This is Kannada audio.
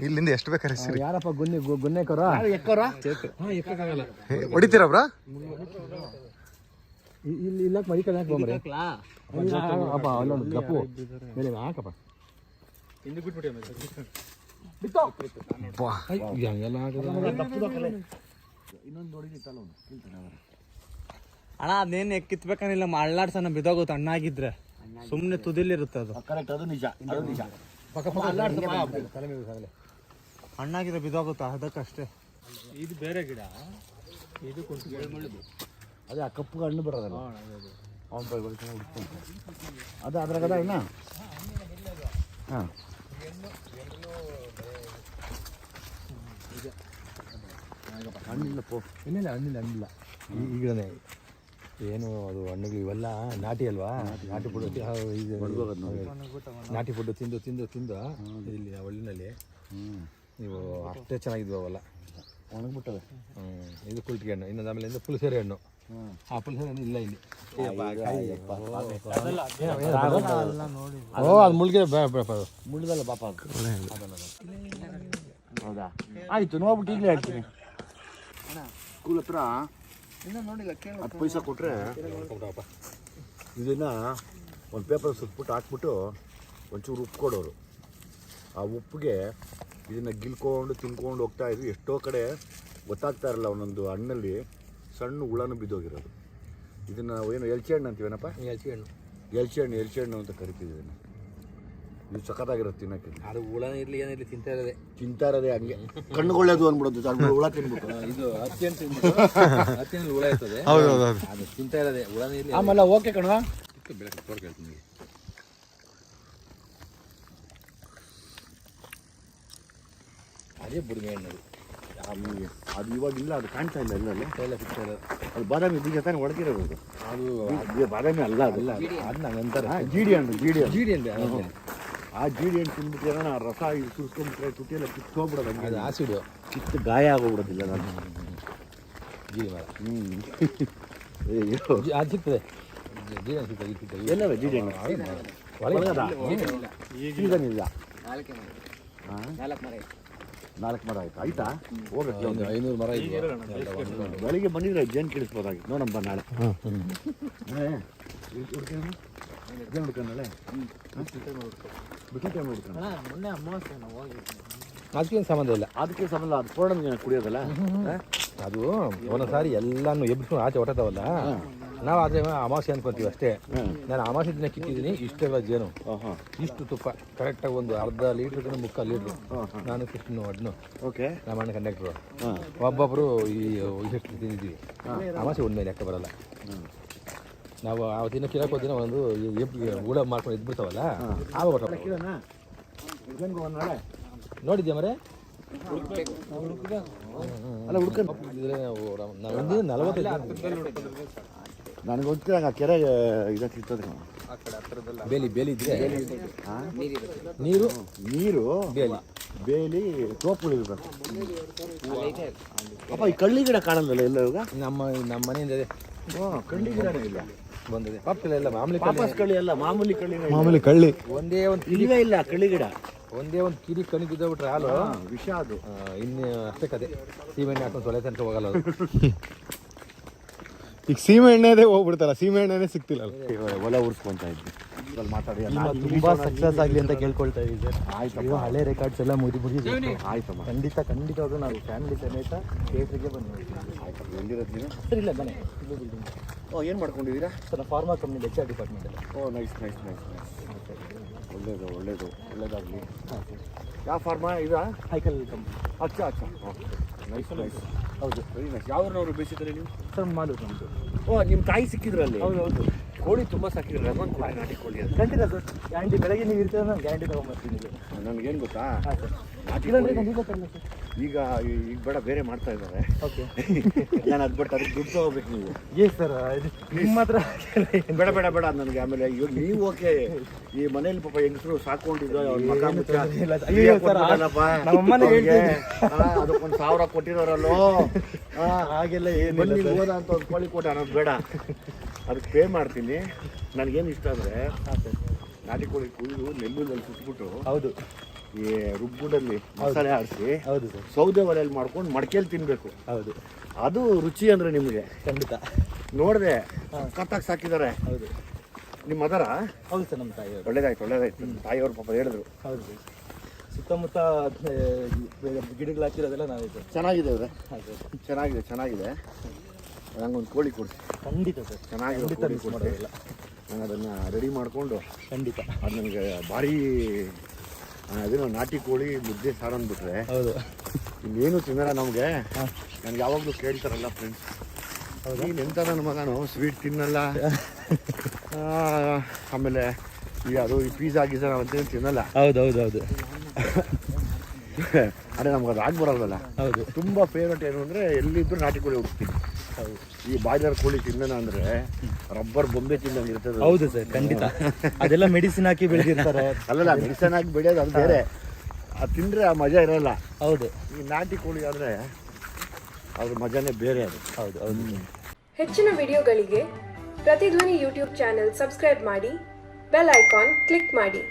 ಇಲ್ಲಿಂದ ಎಷ್ಟು ಬೇಕಾರೆ ಸರಿ. ಯಾರಪ್ಪ ಗುನ್ನೆ ಕರ ಎಕ್ಕರ ಎಕ್ಕಾಗಲ್ಲ ಹೊಡಿತೀರಾ ಬ್ರಾ? ಇಲ್ಲಿ ಇಲ್ಲ ಮೈ ಕಡೆ ಹಾಕ್ಬಂದ್ರೆ ಅಪ್ಪ ಅಲ್ಲೊಂದು ಗಪ್ಪು ಮೇಲೆ ಹಾಕಪ್ಪ ಹಿಂದೆ ಬಿಟ್ಬಿಟ್ಟು ಇನ್ನೊಂದು ನೋಡಿ ಅಣ್ಣ ಅದೇನು ಕಿತ್ಬೇಕನಿಲ್ಲ ಮಳ್ಳಾಡ್ಸನ ಬಿದೋಗುತ್ತೆ ಅಣ್ಣಾಗಿದ್ರೆ ಸುಮ್ಮನೆ ತುದಿಲಿರುತ್ತೆ ಅದು. ಕರೆಕ್ಟ್, ಅದು ನಿಜ, ಅದು ನಿಜ. ಹಣ್ಣಾಗಿದ್ರೆ ಬಿದೋಗುತ್ತೆ ಅದಕ್ಕಷ್ಟೇ. ಇದು ಬೇರೆ ಗಿಡ, ಇದು ಅದೇ ಆ ಕಪ್ಪು ಹಣ್ಣು ಬರೋದಲ್ಲ ಅದು ಅದ್ರಾಗದ ಇನ್ನ. ಹಾಂ ಹಣ್ಣಿಲ್ಲ ಪೋ ಇನ್ನಿಲ್ಲ ಹಣ್ಣಿಲ್ಲ ಈಗಲೇ ಏನು ಅದು ಹಣ್ಣುಗಳು ಇವೆಲ್ಲ ನಾಟಿ ಅಲ್ವಾ, ನಾಟಿ ಫುಡ್ ಇದು ನಾಟಿ ಫುಡ್ ತಿಂದು ತಿಂದು ತಿಂದು ಇಲ್ಲಿ ಒಳ್ಳಿನಲ್ಲಿ ನೀವು ಅಷ್ಟೇ ಚೆನ್ನಾಗಿದ್ವು ಅವೆಲ್ಲ ಒಣಗ್ಬಿಟ್ಟವೆ. ಇದು ಕುಲ್ಟಿಗೆ ಹಣ್ಣು, ಇನ್ನೊಂದು ಆಮೇಲೆ ಪುಲ್ಸೇರಿ ಹಣ್ಣು. ಆ ಪುಲ್ಸೇರಿ ಹಣ್ಣು ಇಲ್ಲ ಇಲ್ಲಿ. ಅದು ಮುಳ್ಗಿದೆ ಮುಳ್ಳಿದಲ್ಲ ಪಾಪ ಹೌದಾ? ಆಯಿತು, ನೋಡ್ಬಿಟ್ಟು ಈಗಲೇ ಹೇಳ್ತೀನಿ. ಸ್ಕೂಲ್ ಹತ್ರ ನೋಡಿಲ್ಲ 10 ಪೈಸೆ ಕೊಟ್ಟರೆ ಇದನ್ನು ಒಂದು ಪೇಪರ್ ಸುತ್ಬಿಟ್ಟು ಹಾಕ್ಬಿಟ್ಟು ಒಂಚೂರು ಉಪ್ಪು ಕೊಡೋರು. ಆ ಉಪ್ಪಿಗೆ ಇದನ್ನು ಗಿಲ್ಕೊಂಡು ತಿನ್ಕೊಂಡು ಹೋಗ್ತಾ ಇದ್ವಿ. ಎಷ್ಟೋ ಕಡೆ ಗೊತ್ತಾಗ್ತಾ ಇರಲ್ಲ, ಒಂದೊಂದು ಹಣ್ಣಲ್ಲಿ ಸಣ್ಣ ಹುಳನೂ ಬಿದ್ದೋಗಿರೋದು. ಇದನ್ನು ಏನು ಎಲ್ಚಿ ಹಣ್ಣು ಅಂತೀವೇನಪ್ಪ? ಎಲ್ಚಿ ಹಣ್ಣು ಅಂತ ಕರಿತೀವಿ ಇದನ್ನು. ಇದು ಸಖತ್ತಾಗಿರುತ್ತೆ ತಿನ್ನೋಕ್ಕೆ. ಅದು ಹುಳ ಇರಲಿ ಏನಿರಲಿ ತಿಂತಾ ಇರೋದೇ ಹಂಗೆ ಕಣ್ಣುಗೊಳ್ಳೇದು ಅಂದ್ಬಿಡೋದು. ಹುಳ ತಿನ್ಬಿಟ್ಟು ಇದು ಹತ್ತಿನ ಹುಳ ಇರ್ತದೆ, ಅದು ತಿಂತಾ ಇರೋದೇ ಹುಳ ಇರಲಿ. ಆಮೇಲೆ ಓಕೆ ಕಣ ಬೆಳಗ್ಗೆ ತೋರ್ಕೆ ಹೇಳ್ತೀನಿ. ಅದೇ ಬುಡಿಮೆ ಹಣ್ಣು ಅದು ಇವಾಗಿಲ್ಲ, ಅದು ಕಾಣ್ತಾ ಇಲ್ಲ. ಇಲ್ಲ ಸಿಗ್ತಾ ಇಲ್ಲ. ಅದು ಬಾದಾಮಿ ಬೀಜ ತಾನೇ ಹೊಡೆದಿರೋದು. ಅದು ಬಾದಾಮಿ ಅಲ್ಲ, ಅದಲ್ಲ, ಅದು ನಂತರ ಜೀಡಿ ಹಣ್ಣು. ಜೀಡಿ ಅಂದೆ. ಆ ಜೀಡಿ ಹಣ್ಣು ತಿಂದ್ಬಿಟ್ಟು ಏನೋ ರಸ ಇದು ಸುರಿಸ್ಕೊಂಡ್ಬಿಟ್ರೆ ತುಟಿಯೆಲ್ಲ ಕಿತ್ತೋಗ್ಬಿಡೋದು. ಅದು ಆಸಿಡ್ ಕಿತ್ತು ಗಾಯ ಆಗೋಗ್ಬಿಡೋದಿಲ್ಲ ನಾನು. ಜೀಡಿ ಮರ ಅದು ಸಿಗ್ತದೆ, ಜೀಡಿ ಹಣ್ಣು ಸಿಗ್ತದೆ. ಎಲ್ಲವೇ ಜೀಡಿ ಹಣ್ಣು ಸೀಸನ್ ಇಲ್ಲ. 4 ಮರ ಆಯ್ತಾ? ಹೋಗುತ್ತೆ 500 ಮರ. ಬೆಳಿಗ್ಗೆ ಬಂದಿದ್ರೆ ಜೇನು ಕಿಡಿಸ್ಬೋದಾಗಿ. ನೋಡಂಬ ನಾಳೆ ಹುಡ್ಕೊಂಡಳೆ ಮೊನ್ನೆ ಅಮಾವಾಸ್ಯೆ ನಾವು ಹೋಗಿದ್ವಿ. ಅದಕ್ಕೇನು ಸಂಬಂಧ ಇಲ್ಲ. ಅದಕ್ಕೆ ಸಂಬಂಧ. ಅದು ಪೂರ್ಣ ಕುಡಿಯೋದಲ್ಲ ಅದು ಒಂದೊಂದು ಸಾರಿ ಎಲ್ಲಾನು ಎಬ್ಬಿಸ್ಕೊಂಡು ಆಚೆ ಹೊಟ್ಟತಾವಲ್ಲ, ನಾವು ಆದರೆ ಅಮಾವಾಸ್ಯೆ ಅನ್ಕೊಂತೀವಿ ಅಷ್ಟೇ. ನಾನು ಅಮಾವಾಸ್ಯೆ ದಿನ ಕಿತ್ತಿದ್ದೀನಿ. ಇಷ್ಟೆಲ್ಲ ಜೇನು, ಇಷ್ಟು ತುಪ್ಪ ಕರೆಕ್ಟಾಗಿ ಒಂದು ಅರ್ಧ ಲೀಟ್ರ್ 3/4 ಲೀಟ್ರು. ನಾನು ಕೃಷ್ಣ ಹಣ್ಣು, ಓಕೆ, ನಮ್ಮ ಅಣ್ಣ ಕಂಡಕ್ಟ್ರು, ಒಬ್ಬೊಬ್ಬರು ಈ ಎಷ್ಟು ತಿಂದಿದ್ವಿ. ಅಮಾವಾಸ್ಯೆ ಒಂದ್ಮೇಲೆ ಲೆಕ್ಕ ಬರಲ್ಲ. ನಾವು ಆವತ್ತಿನ ಕಿರಕ್ಕೆ ದಿನ ಒಂದು ಊಡ ಮಾಡ್ಕೊಂಡು ಇದ್ಬಿಡ್ತಾವಲ್ಲ, ನೋಡಿದ್ಯಾ ಮರೆ? ಅಲ್ಲ ಹುಡ್ಕೊಂಡು ನಾವೊಂದು 45 ನನಗೆ ಗೊತ್ತಿಲ್ಲ. ಕೆರೆ ಇದಕ್ಕೆ ಇರ್ತದೆ ಬೇಲಿ ಇದ್ರೆ ನೀರು ಬೇಲಿ ತೋಪುಗಳು ಇರ್ಬೇಕು. ಅಪ್ಪ ಈ ಕಳ್ಳಿ ಗಿಡ ಕಾಣಲ್ಲ ಎಲ್ಲ ಇವಾಗ ನಮ್ಮ ಮನೆಯಿಂದ ಇದೆ. ಕಳ್ಳಿ ಗಿಡನೇ ಇಲ್ಲ, ಬಂದಿದೆ. ಪಕ್ಕದಲ್ಲಿ ಎಲ್ಲ ಕಳ್ಳಿ ಅಲ್ಲ, ಮಾಮೂಲಿ ಕಳ್ಳಿ. ಒಂದೇ ಒಂದು ಇಲ್ಲವೇ ಇಲ್ಲ ಕಳ್ಳಿ ಗಿಡ. ಒಂದೇ ಒಂದು ಕಿರಿ ಕಣಿ ಬಿದ್ದೋಗ್ಬಿಟ್ರೆ ಹಾಲು ವಿಷ. ಅದು ಇನ್ನು ಅಷ್ಟೇ ಕತೆ. ಸೀಮೆಣ್ಣೆ ಹಾಕೊಂಡು ತೊಳೆ ತನಕ ಹೋಗಲ್ಲ ಅದು. ಈಗ ಸೀಮೆ ಎಣ್ಣೆದೇ ಹೋಗ್ಬಿಡ್ತಲ್ಲ, ಸೀಮೆ ಎಣ್ಣೆನೇ ಸಿಗ್ತಿಲ್ಲ. ಒಲೆ ಉರ್ಸ್ಕೊಂತ ಇದ್ವಿ. ಮಾತಾಡಿ ತುಂಬಾ ಸಕ್ಸಸ್ ಆಗಲಿ ಅಂತ ಕೇಳ್ಕೊಳ್ತಾ ಇದ್ದೀವಿ. ಆಯ್ತು, ಹಳೆ ರೆಕಾರ್ಡ್ಸ್ ಎಲ್ಲ ಮುಗಿದು ಆಯ್ತಮ್ಮ. ಖಂಡಿತವಾಗೂ ನಾವು ಫ್ಯಾಮಿಲಿ ಸಮೇತ ಥಿಯೇಟ್ರಿಗೆ ಬಂದ್ವಿ. ಆಯ್ತು, ಎಲ್ಲಿರೋದು ನೀವು? ಸರ್ ಇಲ್ಲ ಮನೆ. ಏನು ಮಾಡ್ಕೊಂಡಿದ್ದೀರಾ? Sir pharma company HR department ಅಲ್ಲ. ನೈಸ್. ಒಳ್ಳೇದಾಗಲಿ. ಯಾವ ಫಾರ್ಮಾ ಇದಾ? ಹೈಕಲ್ ಕಂಪ್ನಿ. ಅಚ್ಚಾ ನೈಸ್. ಹೌದು, ವೆರಿ ನೈಸ್. ಯಾವ್ರನ್ನವರು ಬೇಸಿದ್ರೆ ನೀವು? ಸರ್ ಮಾಲೂರು ನಮ್ಮದು. ನಿಮ್ಮ ತಾಯಿ ಸಿಕ್ಕಿದ್ರಲ್ಲಿ? ಹೌದು. ಕೋಳಿ ತುಂಬ ಸಾಕಿದ್ರೆ ನಾಟಿ ಕೋಳಿ ಅದು ಖಂಡಿತ ಸರ್. ಗ್ಯಾರಂಟಿ ಬೆಳಗ್ಗೆ ನೀವು ಇರ್ತೀರ, ನಾನು ಗ್ಯಾರಂಟಿ ತೊಗೊಂಬರ್ತೀನಿ. ನನಗೇನು ಗೊತ್ತಾ, ಈಗ ಬೇಡ, ಬೇರೆ ಮಾಡ್ತಾ ಇದ್ದಾರೆ. ಓಕೆ, ನಾನು ಅದು ಬಿಟ್ಟು ಅದಕ್ಕೆ ದುಡ್ಡು ತೊಗೋಬೇಕು ನೀವು. ಸರ್ ನಿಮ್ಮ ಹತ್ರ ಬೇಡ ನನಗೆ. ಆಮೇಲೆ ಇವಾಗ ನೀವು ಓಕೆ, ಈ ಮನೇಲಿ ಪಾಪ ಹೆಂಗಸರು ಸಾಕೊಂಡಿದ್ದು ಅದಕ್ಕೊಂದು 1000 ಕೊಟ್ಟಿರೋರಲ್ಲೋ, ಹಾಗೆಲ್ಲ ಏನು ಹೋದ ಅಂತ ಒಂದು ಕೋಳಿ ಕೊಟ್ಟ ಅನ್ನೋದು ಬೇಡ. ಅದಕ್ಕೆ ಪೇ ಮಾಡ್ತೀನಿ. ನನಗೇನು ಇಷ್ಟ ಅಂದರೆ ನಾಟಿ ಕೋಳಿ ಕುಯ್ದು ನೆಲ್ಲುಲ್ಲಿ ಸುಟ್ಬಿಟ್ಟು ಹೌದು ಈ ರುಬ್ಬುಡಲ್ಲಿ ಮಸಾಲೆ ಆಡಿಸಿ ಹೌದು ಸರ್, ಸೌದೆ ಒಲೆಯಲ್ಲಿ ಮಾಡ್ಕೊಂಡು ಮಡಕೆಯಲ್ಲಿ ತಿನ್ಬೇಕು. ಹೌದು ಅದು ರುಚಿ ಅಂದ್ರೆ ನಿಮಗೆ ಖಂಡಿತ. ನೋಡಿದೆ ಕತ್ತಾಗಿ ಸಾಕಿದ್ದಾರೆ. ಹೌದು ನಿಮ್ಮ ಅದರ ಹೌದು ಸರ್, ನಮ್ಮ ತಾಯಿಯವರು. ಒಳ್ಳೇದಾಯ್ತು. ತಾಯಿಯವ್ರ ಪಾಪ ಹೇಳಿದ್ರು. ಹೌದು ಸರ್, ಸುತ್ತಮುತ್ತ ಗಿಡಗಳು ಹಾಕಿರೋದೆಲ್ಲ ನಾವೇ ಸರ್. ಚೆನ್ನಾಗಿದೆ ಅವ್ರೆ, ಹೌದು ಚೆನ್ನಾಗಿದೆ. ನಂಗೊಂದು ಕೋಳಿ ಕೊಡಿಸಿ. ಖಂಡಿತ ಸರ್, ಚೆನ್ನಾಗಿದೆ ಖಂಡಿತ ಕೋಳಿ ಮಿಸ್ ಕೊಡಿಸಿ. ಮಾಡೋದಿಲ್ಲ. ನಾನು ಅದನ್ನು ರೆಡಿ ಮಾಡಿಕೊಂಡು ಖಂಡಿತ. ಅದು ನನಗೆ ಭಾರಿ ಅದೇನೋ ನಾಟಿ ಕೋಳಿ ಮುದ್ದೆ ಸಾರು ಅಂದ್ಬಿಟ್ರೆ ಹೌದು ಇನ್ನೇನು ತಿನ್ನಲ್ಲ ನಮಗೆ. ನನಗೆ ಯಾವಾಗಲೂ ಕೇಳ್ತಾರಲ್ಲ ಫ್ರೆಂಡ್ಸ್, ನೀನು ಎಂತ ನನ್ನ ಮಗನು ಸ್ವೀಟ್ ತಿನ್ನಲ್ಲ, ಆಮೇಲೆ ಅದು ಈ ಪಿಜ್ಜಾ ಗೀಝಾ ಅಂತೇನು ತಿನ್ನಲ್ಲ. ಹೌದು ಅದೇ ನಮ್ಗೆ ಅದು ಆಗ್ಬರಲ್ವಲ್ಲ. ಹೌದು ತುಂಬ ಫೇವ್ರೇಟ್ ಏನು ಅಂದರೆ ಎಲ್ಲಿದ್ದರೂ ನಾಟಿ ಕೋಳಿ ಹುಡ್ತೀನಿ. ಹೌದು ಈ ಬಾಯ್ಲರ್ ಕೋಳಿ ತಿನ್ನೋಣ ಅಂದರೆ ರಬ್ಬರ್ ಬೊಂಬೆ ತಿಂದಂಗೆ ಇರ್ತದೆ. ಹೌದು ಸರ್, ಖಂಡಿತ. ಅದೆಲ್ಲ ಮೆಡಿಸಿನ್ ಹಾಕಿ ಬೆಳೆದಿರ್ತಾರೆ. ಅಲ್ಲಲ್ಲ, ಮೆಡಿಸನ್ ಹಾಕಿ ಬೆಳೆಯೋದು ಅದು ಬೇರೆ. ಅದು ತಿಂದರೆ ಆ ಮಜಾ ಇರೋಲ್ಲ. ಹೌದು ಈ ನಾಟಿ ಕೋಳಿ ಆದರೆ ಅದ್ರ ಮಜಾನೇ ಬೇರೆ ಅದು. ಹೌದು. ಹೆಚ್ಚಿನ ವಿಡಿಯೋಗಳಿಗೆ ಪ್ರತಿಧ್ವನಿ ಯೂಟ್ಯೂಬ್ ಚಾನೆಲ್ ಸಬ್ಸ್ಕ್ರೈಬ್ ಮಾಡಿ, ಬೆಲ್ ಐಕಾನ್ ಕ್ಲಿಕ್ ಮಾಡಿ.